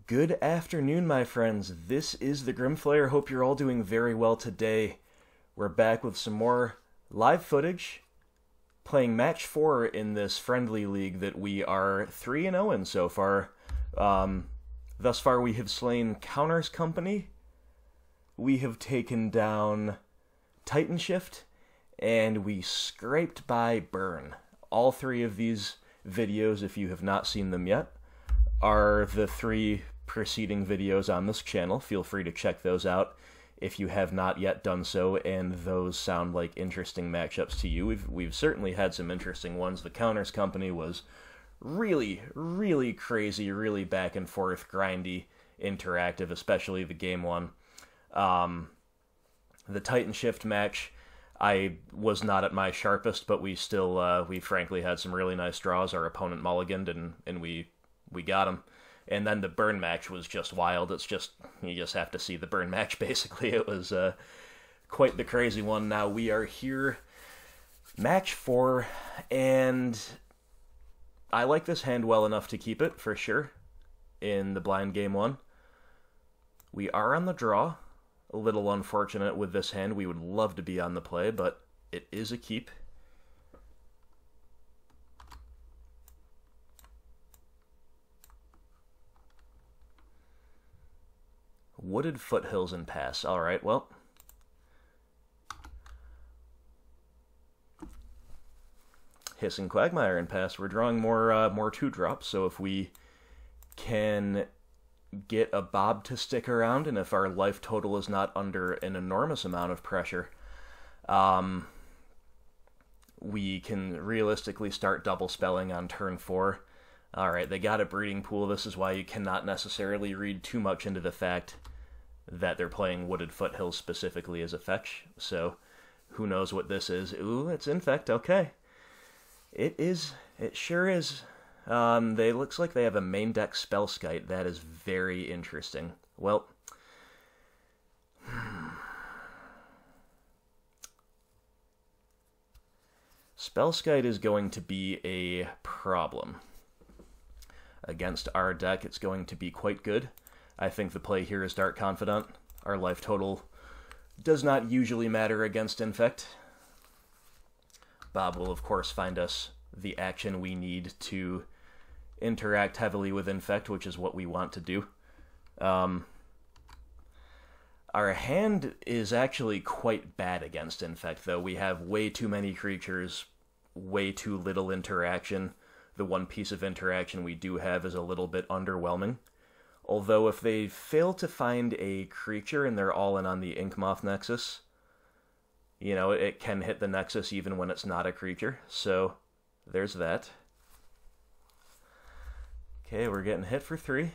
Good afternoon, my friends. This is the Grimflayer. Hope you're all doing very well today. We're back with some more live footage, playing match 4 in this friendly league that we are 3-0 in so far. Thus far, we have slain Counter's Company, we have taken down Titan Shift, and we scraped by Burn. All three of these videos, if you have not seen them yet, are the three preceding videos on this channel. Feel free to check those out if you have not yet done so, and those sound like interesting matchups to you. We've certainly had some interesting ones. The Counters Company was really crazy, really back and forth, grindy, interactive, especially the game one. The Titan Shift match, I was not at my sharpest, but we still, we frankly had some really nice draws. Our opponent mulliganed, and we got him. And then the Burn match was just wild. It's just, you just have to see the Burn match, basically. It was quite the crazy one. Now we are here, match 4, and I like this hand well enough to keep it, for sure, in the blind game 1. We are on the draw. A little unfortunate with this hand. We would love to be on the play, but it is a keep. Wooded Foothills and Pass. Alright, well. Hissing Quagmire and Pass. We're drawing more 2-drops, so if we can get a Bob to stick around, and if our life total is not under an enormous amount of pressure, we can realistically start double spelling on turn 4. Alright, they got a Breeding Pool. This is why you cannot necessarily read too much into the fact that they're playing Wooded Foothills specifically as a fetch, so who knows what this is. Ooh, it's Infect, okay. It is, it sure is. They looks like they have a main deck Spellskite. That is very interesting. Well, Spellskite is going to be a problem. Against our deck, it's going to be quite good. I think the play here is Dark Confidant. Our life total does not usually matter against Infect. Bob will, of course, find us the action we need to interact heavily with Infect, which is what we want to do. Our hand is actually quite bad against Infect, though. We have way too many creatures, way too little interaction. The one piece of interaction we do have is a little bit underwhelming. Although if they fail to find a creature and they're all in on the Inkmoth Nexus, you know, it can hit the Nexus even when it's not a creature. So, there's that. Okay, we're getting hit for 3.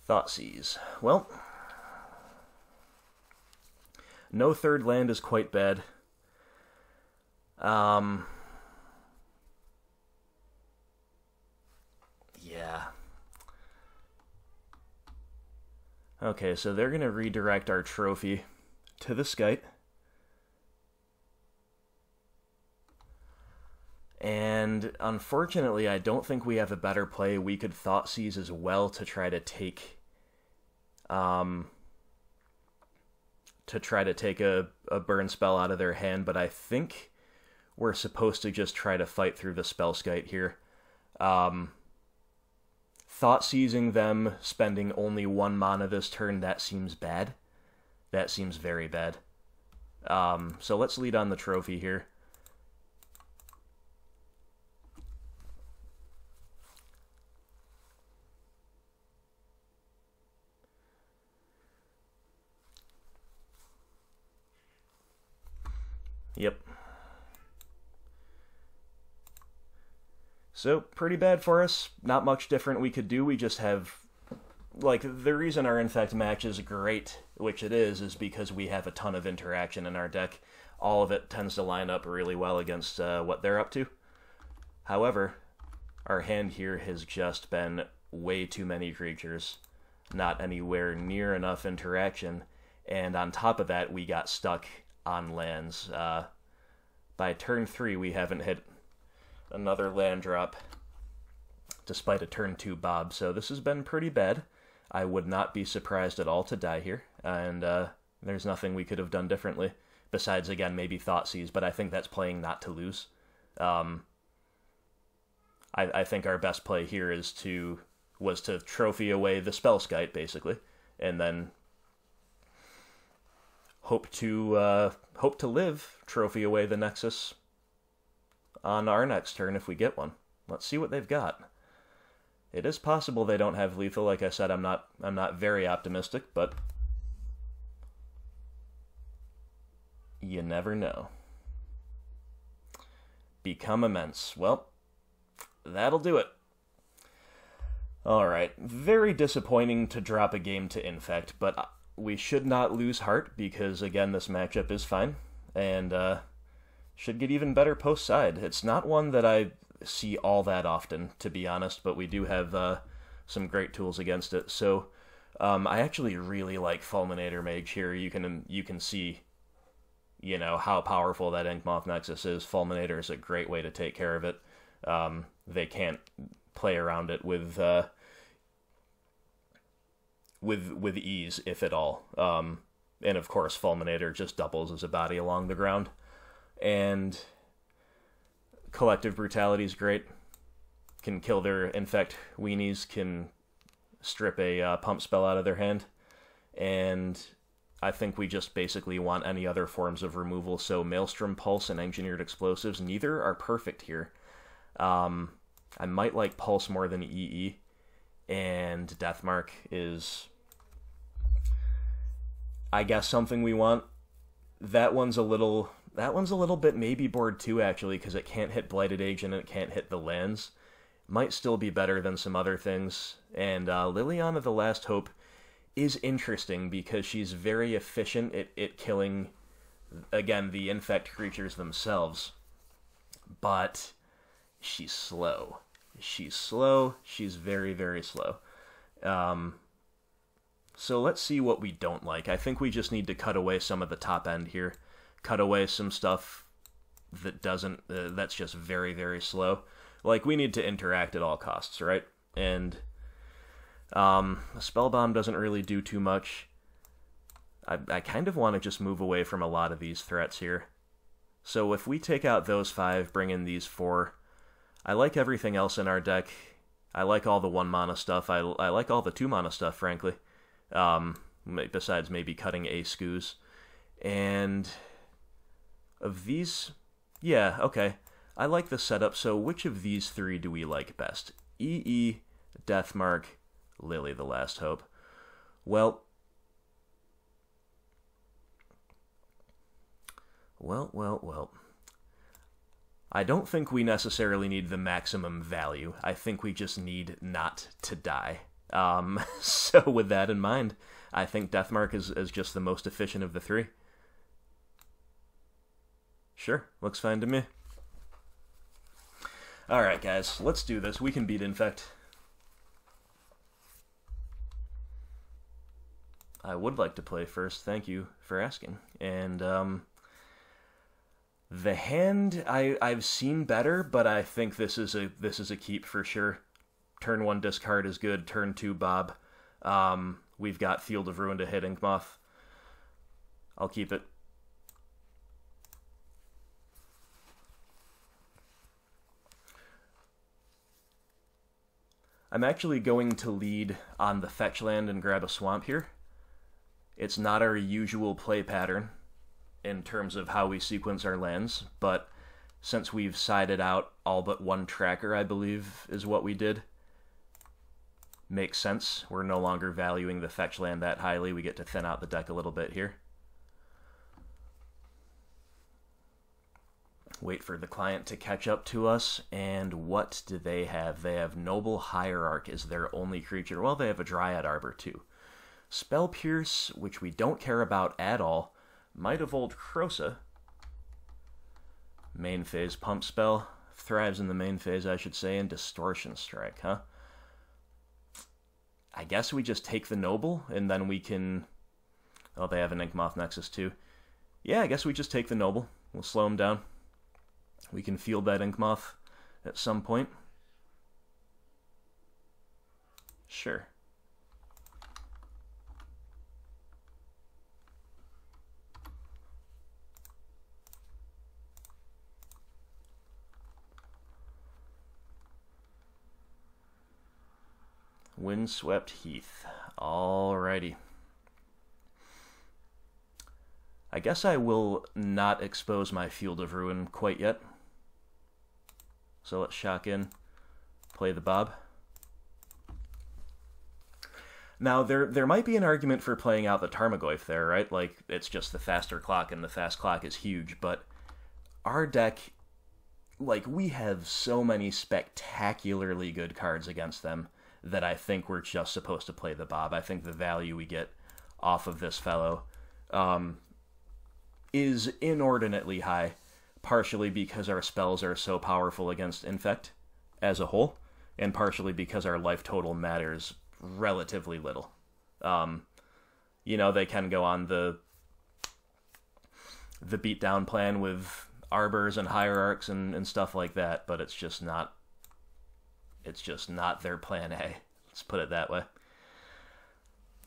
Thoughtseize. Well, no third land is quite bad. Yeah. Okay, so they're going to redirect our trophy to the Skite. And unfortunately, I don't think we have a better play. We could Thoughtseize as well to try to take a burn spell out of their hand, but I think we're supposed to just try to fight through the Spellskite here. Thoughtseizing them, spending only 1 mana this turn, that seems bad. That seems very bad. So let's lead on the trophy here. Yep. So, pretty bad for us. Not much different we could do. We just have, like, the reason our Infect match is great, which it is because we have a ton of interaction in our deck. All of it tends to line up really well against what they're up to. However, our hand here has just been way too many creatures, not anywhere near enough interaction, And on top of that, we got stuck on lands. By turn 3, we haven't hit another land drop, despite a turn 2 Bob, so this has been pretty bad. I would not be surprised at all to die here, and there's nothing we could have done differently, besides, again, maybe Thoughtseize, but I think that's playing not to lose. I think our best play here was to trophy away the Spellskite, basically, and then hope to live, trophy away the Nexus on our next turn if we get one. Let's see what they've got. It is possible they don't have lethal. Like I said, I'm not very optimistic, but you never know. Become Immense. Well, that'll do it. Alright, very disappointing to drop a game to Infect, but we should not lose heart, because, again, this matchup is fine, and should get even better post-side. It's not one that I see all that often, to be honest, but we do have some great tools against it. So I actually really like Fulminator Mage here. You can see, you know, how powerful that Inkmoth Nexus is. Fulminator is a great way to take care of it. They can't play around it with ease, if at all. And of course, Fulminator just doubles as a body along the ground. And Collective Brutality is great. Can kill their Infect weenies, can strip a pump spell out of their hand. And I think we just basically want any other forms of removal, so Maelstrom Pulse and Engineered Explosives, neither are perfect here. I might like Pulse more than EE, and Deathmark is, I guess, something we want. That one's a little bit maybe board 2, actually, because it can't hit Blighted Agent and it can't hit the lands. Might still be better than some other things. And Liliana the Last Hope is interesting because she's very efficient at killing, again, the Infect creatures themselves. But she's slow. She's very, very slow. So let's see what we don't like. I think we just need to cut away some of the top end here. Cut away some stuff that doesn't, that's just very, very slow. Like, we need to interact at all costs, right? And Spell Bomb doesn't really do too much. I kind of want to just move away from a lot of these threats here. So if we take out those 5, bring in these 4, I like everything else in our deck. I like all the 1-mana stuff. I like all the 2-mana stuff, frankly. Besides maybe cutting a Scoos. And of these, yeah, okay. I like the setup, so which of these 3 do we like best? EE, Deathmark, Lily the Last Hope. Well. I don't think we necessarily need the maximum value. I think we just need not to die. So with that in mind, I think Deathmark is just the most efficient of the 3. Sure, looks fine to me. Alright, guys, let's do this. We can beat Infect. I would like to play first, thank you for asking. And, the hand I've seen better, but I think this is a keep for sure. Turn 1 discard is good, turn 2 Bob. We've got Field of Ruin to hit Inkmoth. I'll keep it. I'm actually going to lead on the fetch land and grab a swamp here. It's not our usual play pattern in terms of how we sequence our lands, but since we've sided out all but 1 tracker, I believe, is what we did, makes sense. We're no longer valuing the fetch land that highly. We get to thin out the deck a little bit here. Wait for the client to catch up to us, and what do they have? They have Noble Hierarch as their only creature. Well, they have a Dryad Arbor, too. Spell Pierce, which we don't care about at all. Might of Old Krosa. Main phase Pump Spell. Thrives in the main phase, I should say, and Distortion Strike, huh? I guess we just take the Noble, and then we can Oh, they have an Inkmoth Nexus too. Yeah, I guess we just take the Noble. We'll slow him down. We can field that Inkmoth at some point. Sure. Windswept Heath. Alrighty. I guess I will not expose my Field of Ruin quite yet. So let's shock in, play the Bob. Now, there might be an argument for playing out the Tarmogoyf there, right? Like, it's just the faster clock, and the fast clock is huge, but our deck, like, we have so many spectacularly good cards against them that I think we're just supposed to play the Bob. I think the value we get off of this fellow is inordinately high, partially because our spells are so powerful against Infect as a whole, and partially because our life total matters relatively little. You know, they can go on the beatdown plan with arbors and hierarchs and stuff like that, but it's just not their plan A. Let's put it that way.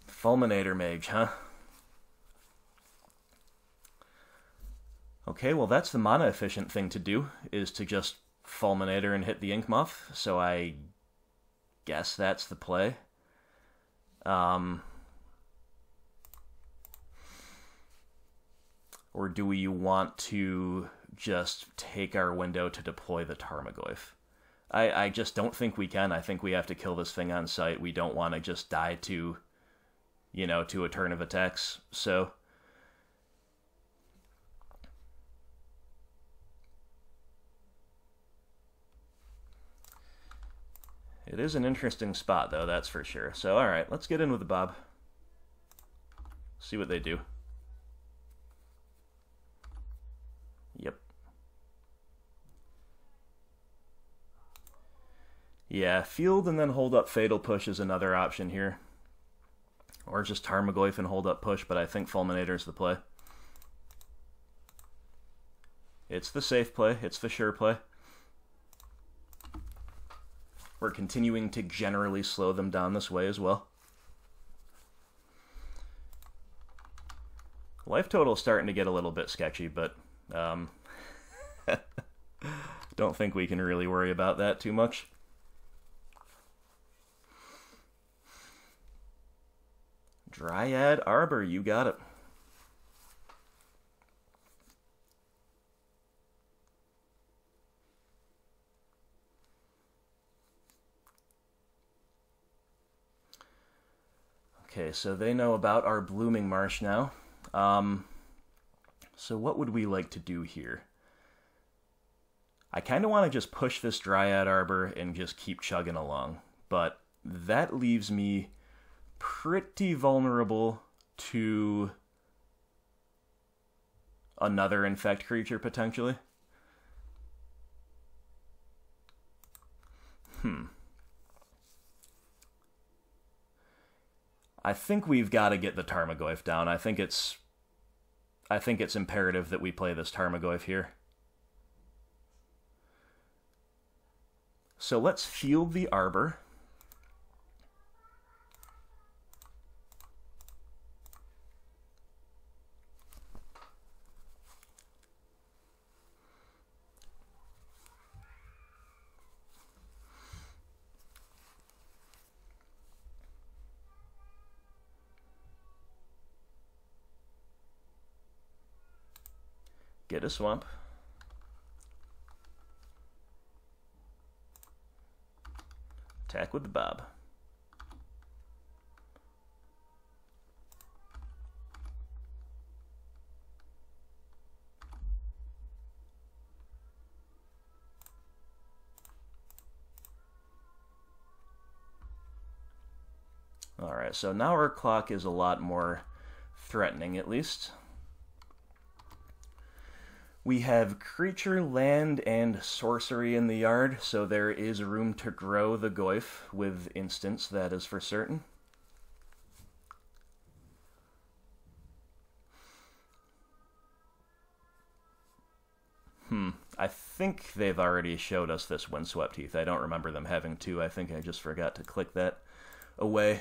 Fulminator Mage, huh? Okay, well that's the mana efficient thing to do, is to just Fulminator and hit the Inkmoth, so I guess that's the play. Or do we want to just take our window to deploy the Tarmogoyf? I just don't think we can. I think we have to kill this thing on sight. We don't want to just die to, you know, to a turn of attacks. So it is an interesting spot, though, that's for sure. So, alright, let's get in with the Bob. See what they do. Yep. Yeah, field and then hold up Fatal Push is another option here. Or just Tarmogoyf and hold up push, but I think Fulminator's the play. It's the safe play. It's the sure play. We're continuing to generally slow them down this way as well. Life total's starting to get a little bit sketchy, but don't think we can really worry about that too much. Dryad Arbor, you got it. Okay, so they know about our Blooming Marsh now. So what would we like to do here? I kind of want to just push this Dryad Arbor and just keep chugging along, but that leaves me pretty vulnerable to another Infect creature, potentially. I think we've got to get the Tarmogoyf down. I think it's imperative that we play this Tarmogoyf here. So let's field the Arbor. Get a swamp. Attack with the Bob. Alright, so now our clock is a lot more threatening, at least. We have creature, land, and sorcery in the yard, so there is room to grow the Goyf with instants, that is for certain. I think they've already showed us this Windswept Heath. I don't remember them having two. I think I just forgot to click that away.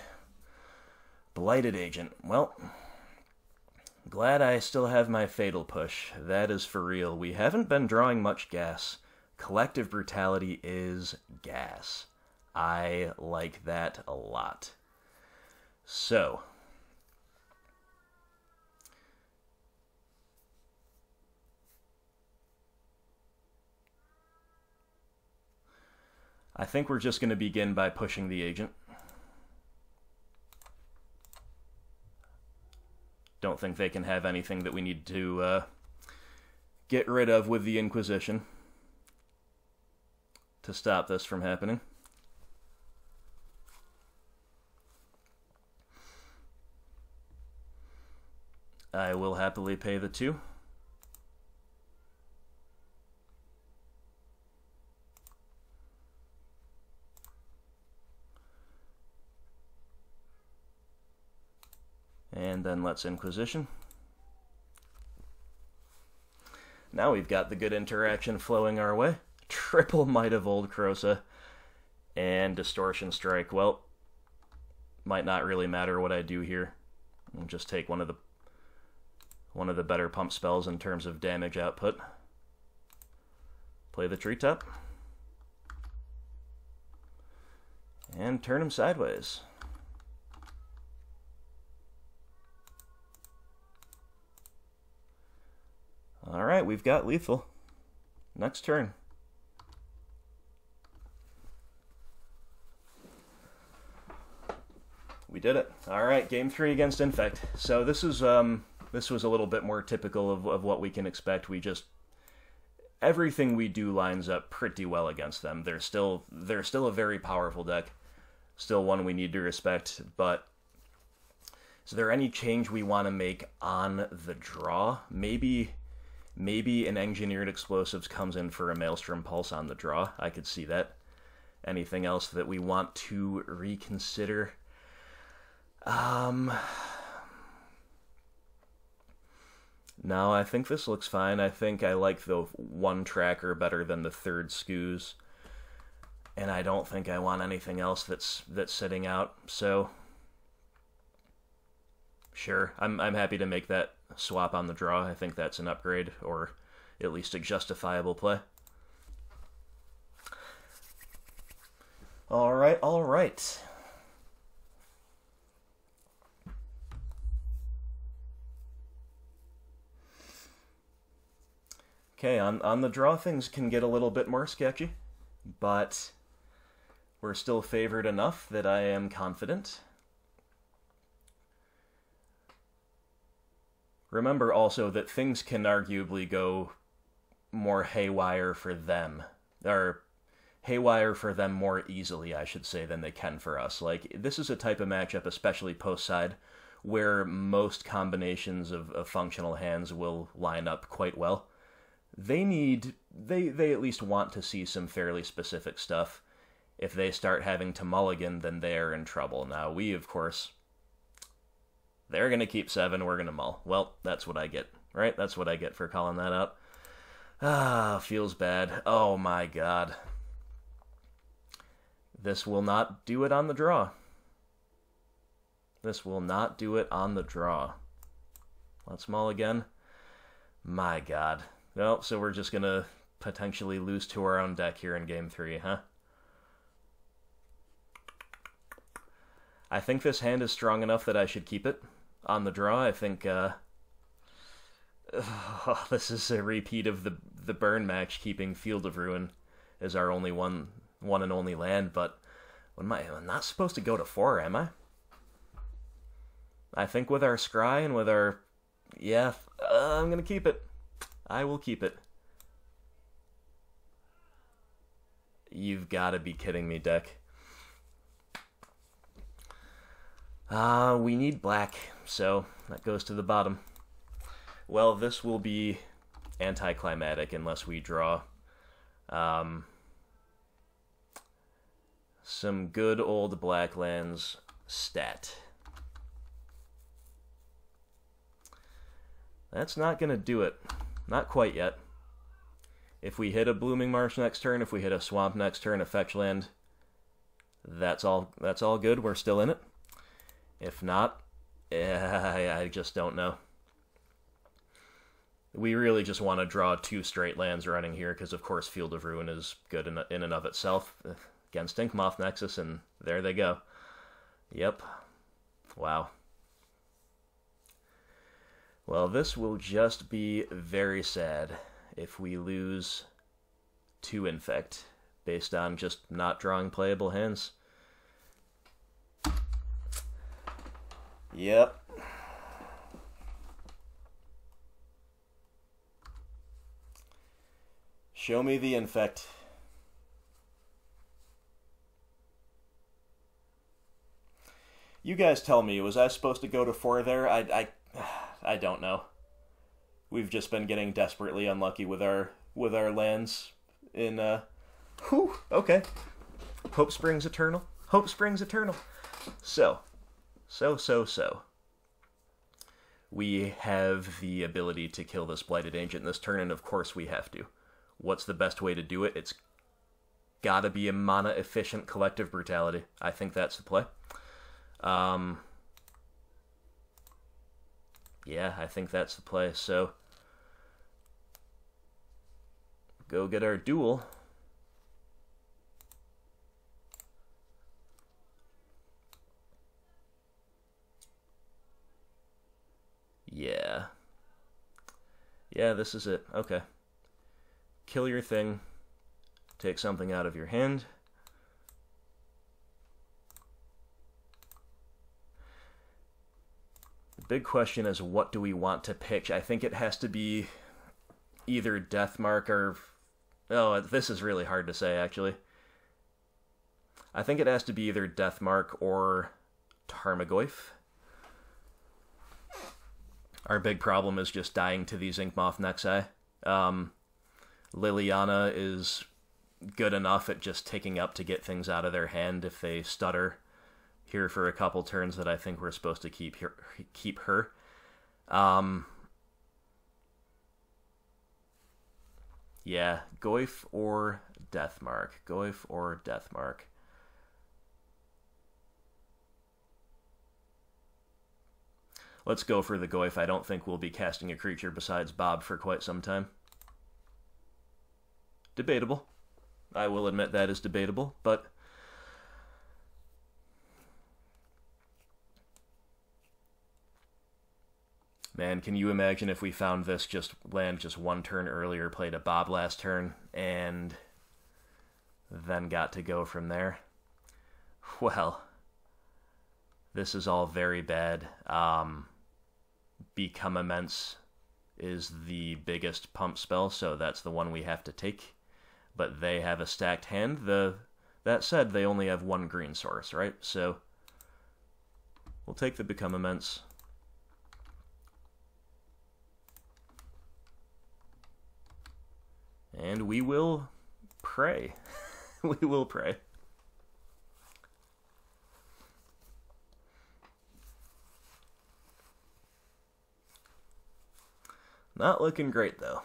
Blighted Agent. Well, glad I still have my Fatal Push. That is for real. We haven't been drawing much gas. Collective Brutality is gas. I like that a lot. So, I think we're just going to begin by pushing the agent. Don't think they can have anything that we need to get rid of with the Inquisition to stop this from happening. I will happily pay the 2. And then let's Inquisition. Now we've got the good interaction flowing our way. Triple Might of Old Krosa and Distortion Strike. Well, might not really matter what I do here. I'll just take one of the better pump spells in terms of damage output. Play the Treetop. And turn him sideways. Alright, we've got lethal. Next turn. We did it. Alright, game 3 against Infect. So this was a little bit more typical of what we can expect. Everything we do lines up pretty well against them. They're still a very powerful deck. Still one we need to respect, but is there any change we want to make on the draw? Maybe an Engineered Explosives comes in for a Maelstrom Pulse on the draw. I could see that. Anything else that we want to reconsider? No, I think this looks fine. I think I like the 1 tracker better than the 3rd Scoos. And I don't think I want anything else that's sitting out. So sure, I'm happy to make that swap on the draw. I think that's an upgrade, or at least a justifiable play. Alright, alright. Okay, on the draw, things can get a little bit more sketchy, but we're still favored enough that I am confident. Remember also that things can arguably go more haywire for them, or haywire for them more easily, I should say, than they can for us. Like, this is a type of matchup, especially post-side, where most combinations of functional hands will line up quite well. They at least want to see some fairly specific stuff. If they start having to mulligan, then they're in trouble. Now, we, of course, they're going to keep 7, we're going to mull. Well, that's what I get, right? That's what I get for calling that out. Ah, feels bad. Oh my god. This will not do it on the draw. This will not do it on the draw. Let's mull again. My god. Well, so we're just going to potentially lose to our own deck here in game 3, huh? I think this hand is strong enough that I should keep it on the draw. I think this is a repeat of the burn match, keeping Field of Ruin as our only one and only land, but I'm not supposed to go to 4, am I? I think with our scry and with our... Yeah, I'm going to keep it. I will keep it. You've got to be kidding me, deck. We need black, so that goes to the bottom. Well, this will be anticlimactic unless we draw some good old black lands stat. That's not going to do it. Not quite yet. If we hit a Blooming Marsh next turn, if we hit a Swamp next turn, a fetch land, that's all good. We're still in it. If not, I just don't know. We really just want to draw 2 straight lands running here, because of course Field of Ruin is good in and of itself against Inkmoth Nexus, and there they go. Yep. Wow. Well, this will just be very sad if we lose to Infect based on just not drawing playable hands. Yep. Show me the Infect. You guys tell me, was I supposed to go to 4 there? I don't know. We've just been getting desperately unlucky with our lands in whew, okay. Hope springs eternal. Hope springs eternal. So. We have the ability to kill this Blighted Ancient this turn, and of course we have to. What's the best way to do it? It's gotta be a mana-efficient Collective Brutality. I think that's the play. Yeah, I think that's the play. So, go get our duel. Yeah. Yeah, this is it. Okay. Kill your thing. Take something out of your hand. The big question is, what do we want to pitch? I think it has to be either Deathmark or... Oh, this is really hard to say, actually. I think it has to be either Deathmark or Tarmogoyf. Our big problem is just dying to these Inkmoth Nexi. Liliana is good enough at just taking up to get things out of their hand if they stutter here for a couple turns that I think we're supposed to keep her. Yeah, Goyf or Deathmark. Goyf or Deathmark. Let's go for the Goyf. I don't think we'll be casting a creature besides Bob for quite some time. Debatable. I will admit that is debatable, but... Man, can you imagine if we found this land just 1 turn earlier, played a Bob last turn, and then got to go from there? Well, this is all very bad. Become Immense is the biggest pump spell, so that's the one we have to take. But they have a stacked hand. That said, they only have 1 green source, right? So we'll take the Become Immense. And we will pray. We will pray. Not looking great, though.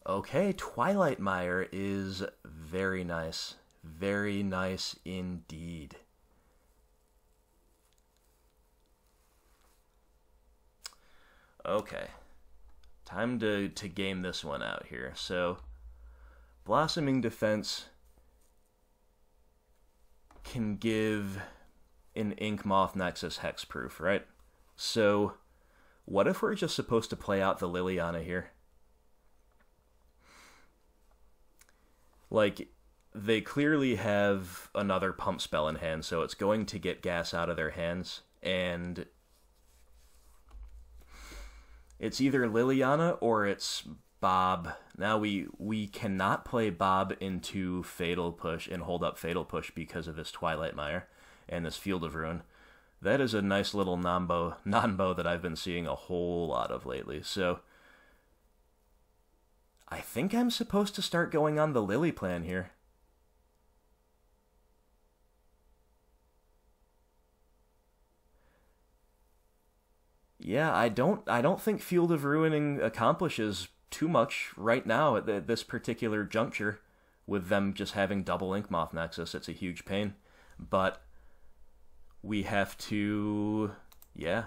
Okay, Twilight Mire is very nice. Very nice indeed. Okay. Time to game this one out here. So, Blossoming Defense can give an Inkmoth Nexus hexproof, right? So, what if we're just supposed to play out the Liliana here? Like, they clearly have another pump spell in hand, so it's going to get gas out of their hands, and it's either Liliana or it's Bob. Now we cannot play Bob into Fatal Push and hold up Fatal Push because of this Twilight Mire and this Field of Ruin. That is a nice little non-bow that I've been seeing a whole lot of lately. So I think I'm supposed to start going on the Lily plan here. Yeah, I don't think Field of Ruining accomplishes too much right now at this particular juncture with them just having double Ink Moth Nexus. It's a huge pain. But we have to... yeah.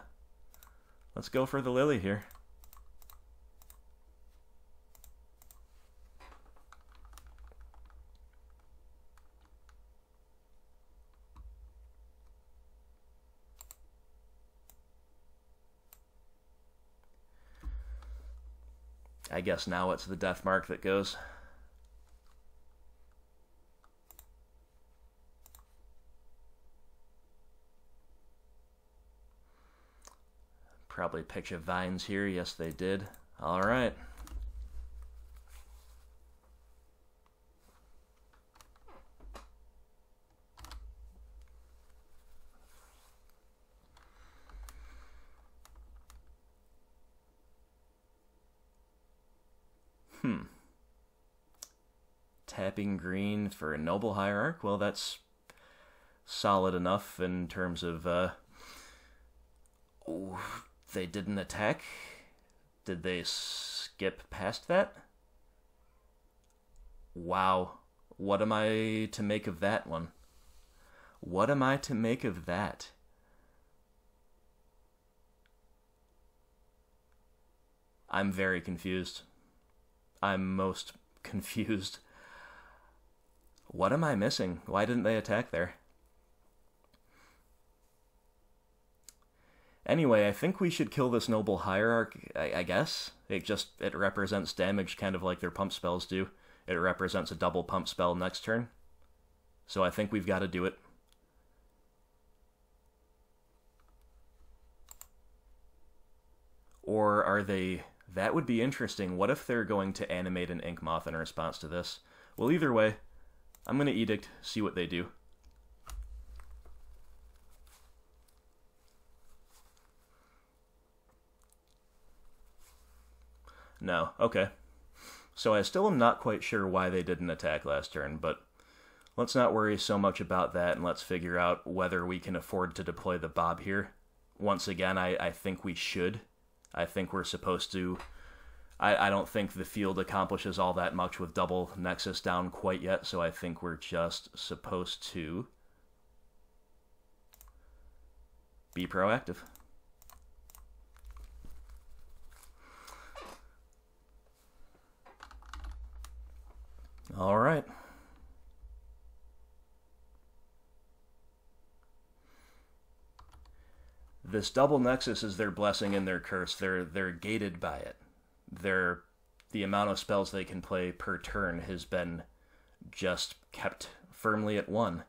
Let's go for the Lily here. I guess now it's the Death Mark that goes. Probably picture vines here. Yes, they did. All right. Tapping green for a Noble Hierarch. Well, that's solid enough in terms of... Ooh, they didn't attack? Did they skip past that? Wow. What am I to make of that one? What am I to make of that? I'm very confused. I'm most confused. What am I missing? Why didn't they attack there? Anyway, I think we should kill this Noble Hierarch, I guess. It represents damage kind of like their pump spells do. It represents a double pump spell next turn. So I think we've got to do it. Or are they... That would be interesting. What if they're going to animate an Ink Moth in response to this? Well, either way, I'm going to Edict, see what they do. No, okay. So I still am not quite sure why they didn't attack last turn, but let's not worry so much about that, and let's figure out whether we can afford to deploy the Bob here. Once again, I think we should. I think we're supposed to... I don't think the field accomplishes all that much with double Nexus down quite yet, so I think we're just supposed to be proactive. All right. This double Nexus is their blessing and their curse. They're gated by it. The amount of spells they can play per turn has been just kept firmly at 1.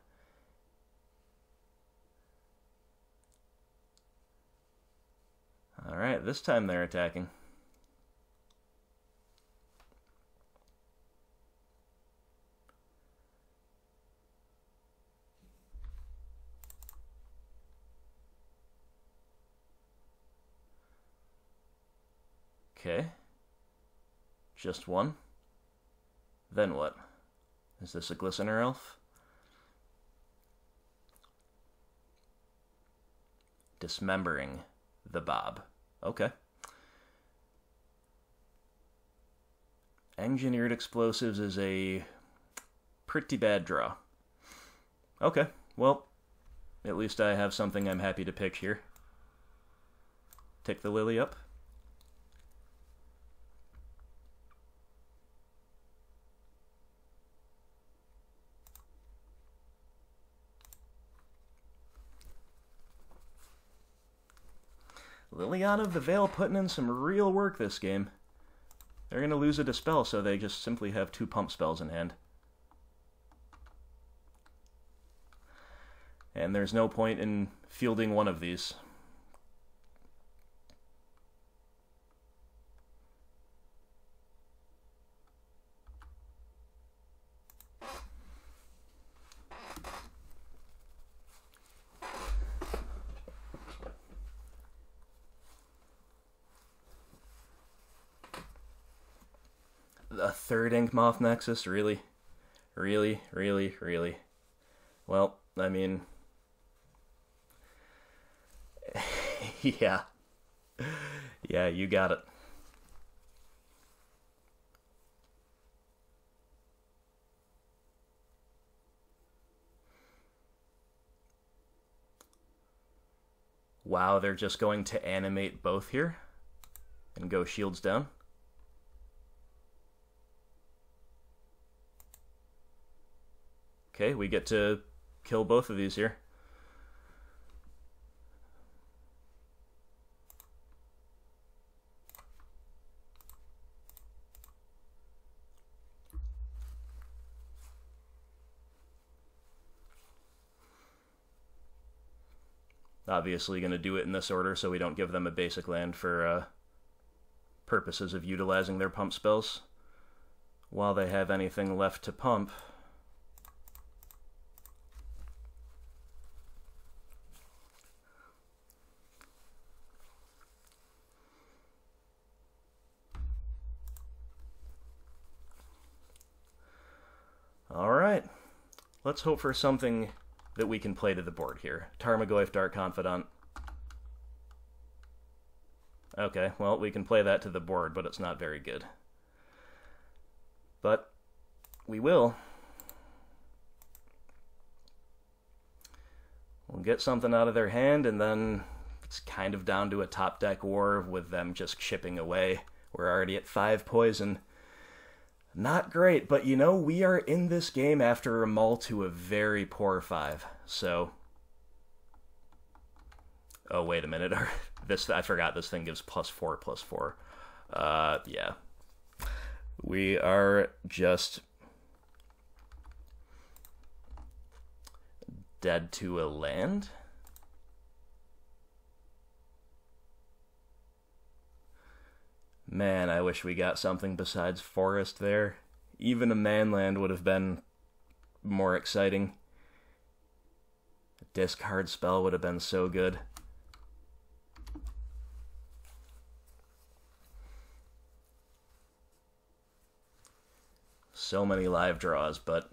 Alright, this time they're attacking. Okay. Just one. Then what? Is this a Glistener Elf? Dismembering the Bob. Okay. Engineered Explosives is a pretty bad draw. Okay, well, at least I have something I'm happy to pick here. Take the Lily up. Liliana of the Veil putting in some real work this game. They're going to lose a Dispel, so they just simply have 2 pump spells in hand. And there's no point in fielding one of these. third Ink Moth Nexus, really? Really, really, really? Well, I mean... yeah. Yeah, you got it. Wow, they're just going to animate both here and go shields down. Okay, we get to kill both of these here. Obviously going to do it in this order so we don't give them a basic land for purposes of utilizing their pump spells while they have anything left to pump. Alright, let's hope for something that we can play to the board here. Tarmogoyf, Dark Confidant. Okay, well, we can play that to the board, but it's not very good. But we will. We'll get something out of their hand, and then it's kind of down to a top deck war with them just chipping away. We're already at 5 poison. Not great, but you know, we are in this game after a mull to a very poor 5, so... Oh, wait a minute. I forgot this thing gives +4/+4. Yeah. We are just dead to a land? Man, I wish we got something besides forest there. Even a manland would have been more exciting. A discard spell would have been so good. So many live draws, but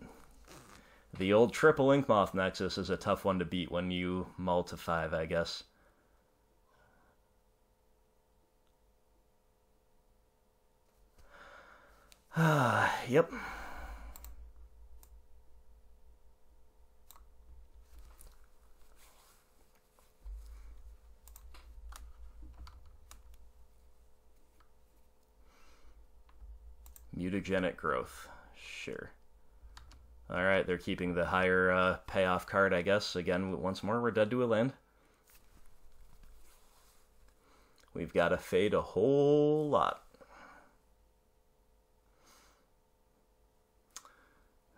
the old triple Inkmoth Nexus is a tough one to beat when you mull to 5, I guess. Yep. Mutagenic growth. Sure. Alright, they're keeping the higher payoff card, I guess. Again, once more, we're dead to a land. We've got to fade a whole lot.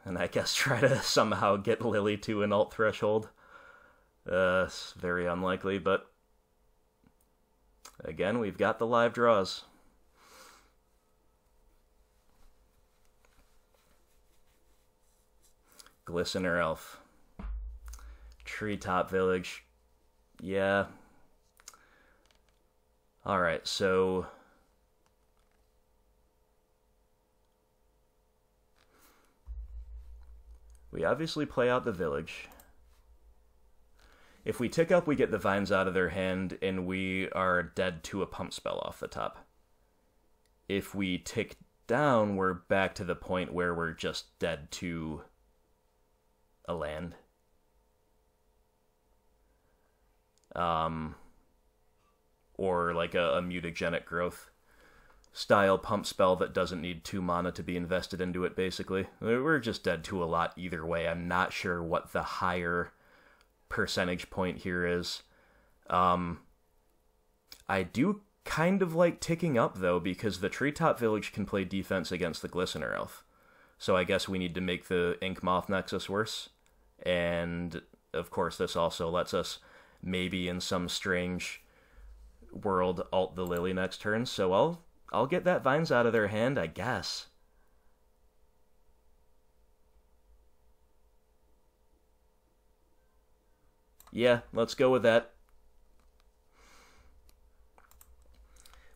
And I guess try to somehow get Lily to an alt threshold. It's very unlikely, but again, we've got the live draws. Glistener Elf. Treetop Village. Yeah. Alright, so... we obviously play out the village. If we tick up, we get the vines out of their hand, and we are dead to a pump spell off the top. If we tick down, we're back to the point where we're just dead to a land. Or like a mutagenic growth style pump spell that doesn't need 2 mana to be invested into it, basically. We're just dead to a lot either way. I'm not sure what the higher percentage point here is. I do kind of like ticking up, though, because the Treetop Village can play defense against the Glistener Elf. So I guess we need to make the Inkmoth Nexus worse. And, of course, this also lets us maybe in some strange world alt the Lily next turn. So I'll get that vines out of their hand, I guess. Yeah, let's go with that.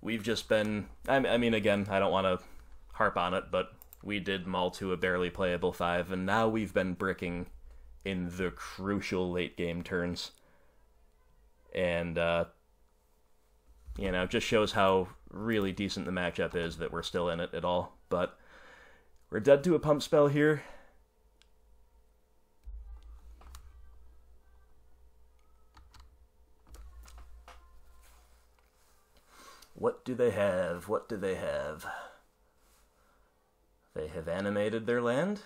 We've just been... I mean, again, I don't want to harp on it, but We did maul to a barely playable 5, and now we've been bricking in the crucial late game turns. And, just shows how really decent the matchup is that we're still in it at all. But we're dead to a pump spell here. What do they have? What do they have? They have animated their land.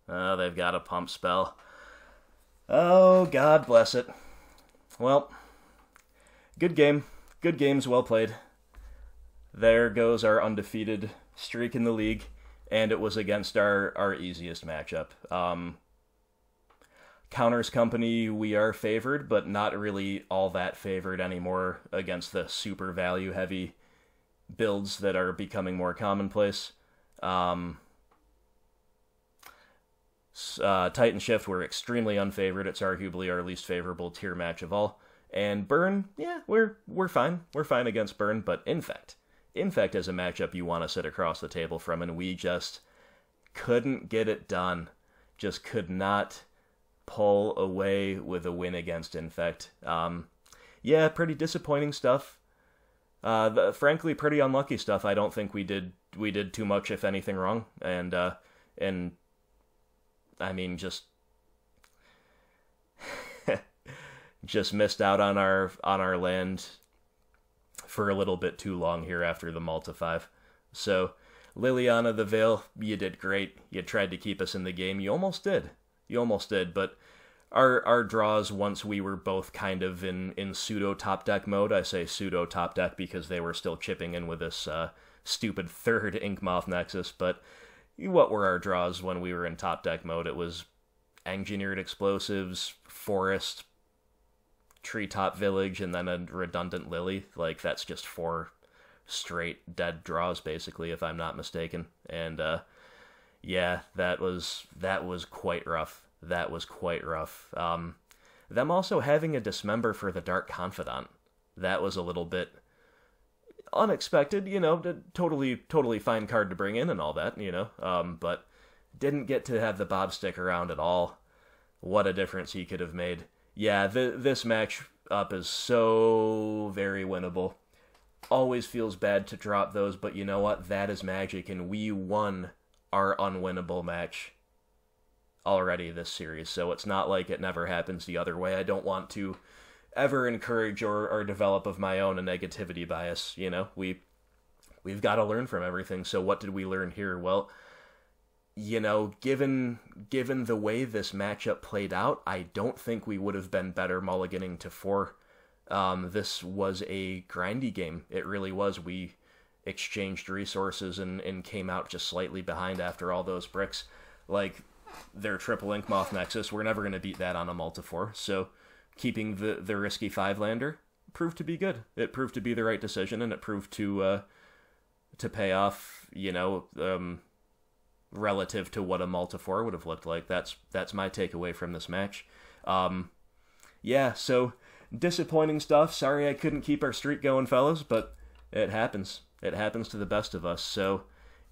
Oh, they've got a pump spell. Oh, God bless it. Well, good game. Good games, well played. There goes our undefeated streak in the league, and it was against our easiest matchup. Counters Company, we are favored, but not really all that favored anymore against the super value-heavy builds that are becoming more commonplace. Titan Shift, we're extremely unfavored. It's arguably our least favorable tier match of all. And Burn, yeah, we're fine. We're fine against Burn, but Infect is a matchup you want to sit across the table from, and we just couldn't get it done. Just could not pull away with a win against Infect. Yeah, pretty disappointing stuff. Frankly, pretty unlucky stuff. I don't think we did too much, if anything, wrong. And I mean, just missed out on our land for a little bit too long here after the Malta 5. So, Liliana the Veil, you did great. You tried to keep us in the game. You almost did. But our draws, once we were both kind of in pseudo top deck mode, I say pseudo top deck because they were still chipping in with this stupid third Inkmoth Nexus, but what were our draws when we were in top deck mode? It was Engineered Explosives, Forest, Treetop Village, and then a redundant Lily. Like, that's just 4 straight dead draws, basically, if I'm not mistaken. And, yeah, that was quite rough. That was quite rough. Them also having a Dismember for the Dark Confidant, that was a little bit unexpected, totally fine card to bring in and all that, but didn't get to have the Bob stick around at all. What a difference he could have made. Yeah, this match up is so very winnable. Always feels bad to drop those, but you know what? That is Magic, and we won our unwinnable match already this series, so it's not like it never happens the other way. I don't want to ever encourage or develop of my own a negativity bias. We've got to learn from everything. So what did we learn here? Well, given the way this matchup played out, I don't think we would have been better mulliganing to 4. This was a grindy game. It really was. We exchanged resources and came out just slightly behind after all those bricks. Like, their triple Inkmoth Nexus, we're never going to beat that on a multi 4, so keeping the risky 5-lander proved to be good. It proved to be the right decision, and it proved to pay off, relative to what a multi 4 would have looked like. That's my takeaway from this match. Yeah, so disappointing stuff. Sorry I couldn't keep our streak going, fellas, but it happens. It happens to the best of us. So,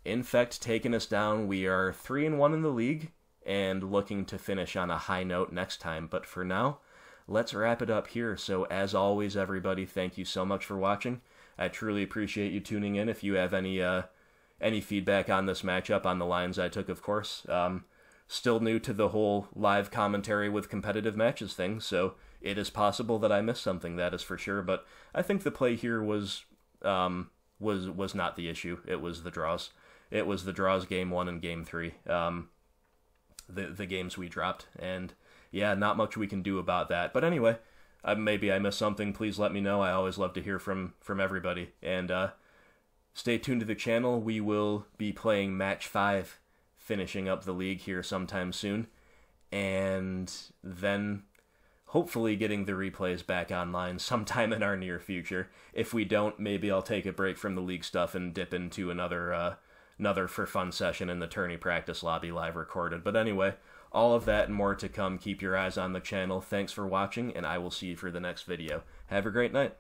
Infect taking us down. We are 3-1 in the league and looking to finish on a high note next time. But for now, let's wrap it up here. So as always, everybody, thank you so much for watching. I truly appreciate you tuning in. If you have any feedback on this matchup, on the lines I took, of course. Still new to the whole live commentary with competitive matches thing, so it is possible that I missed something, that is for sure. But I think the play here was not the issue. It was the draws. It was the draws game 1 and game 3. The games we dropped, and yeah, not much we can do about that. But anyway, maybe I missed something. Please let me know. I always love to hear from everybody. And stay tuned to the channel. We will be playing Match 5, finishing up the league here sometime soon. And then hopefully getting the replays back online sometime in our near future. If we don't, maybe I'll take a break from the league stuff and dip into another for fun session in the tourney practice lobby live recorded. But anyway, All of that and more to come. Keep your eyes on the channel. Thanks for watching, and I will see you for the next video. Have a great night.